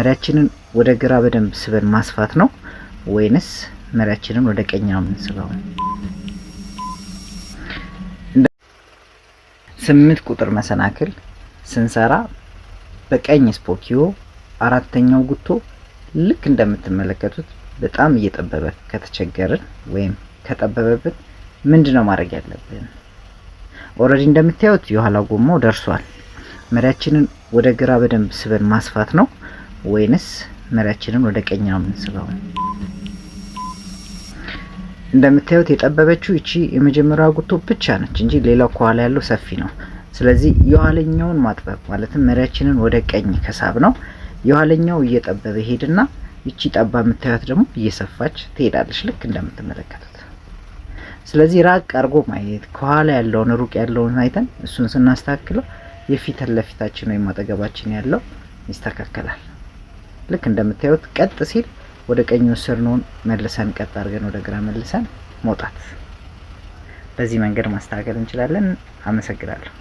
መሪያችንን ወደ ግራ በደንብ ስበን ማስፋት ነው ወይንስ መሪያችንን ወደ ቀኝ ነው የምንስበው? 8 ቁጥር መሰናክል ስንሰራ በቀኝ ስፖኪዮ አራተኛው ጉቶ ልክ እንደምትመለከቱት በጣም እየጠበበ ከተቸገርን ወይም ከጠበበብን ምንድነው ማድረግ ያለብን? ኦሬዲ እንደምታዩት የኋላ ጎማው ደርሷል። መሪያችንን ወደ ግራ በደንብ ስበን ማስፋት ነው ወይንስ መሪያችንን ወደ ቀኝ ነው የምንስበው? እንደምታዩት የጠበበችው እቺ የመጀመሪያው ጉቶ ብቻ ነች እንጂ ሌላው ከኋላ ያለው ሰፊ ነው። ስለዚህ የኋለኛውን ማጥበብ ማለትም መሪያችንን ወደ ቀኝ ከሳብ ነው የኋለኛው እየጠበበ ሄድና እቺ ጠባ የምታዩት ደግሞ እየሰፋች ትሄዳለች ልክ እንደምትመለከቱት። ስለዚህ ራቅ አርጎ ማየት ከኋላ ያለውን ሩቅ ያለውን አይተን እሱን ስናስተካክለው የፊት ለፊታችን ወይም አጠገባችን ያለው ይስተካከላል። ልክ እንደምታዩት ቀጥ ሲል ወደ ቀኝ ወሰድነውን መልሰን ቀጥ አድርገን ወደ ግራ መልሰን መውጣት። በዚህ መንገድ ማስተካከል እንችላለን። አመሰግናለሁ።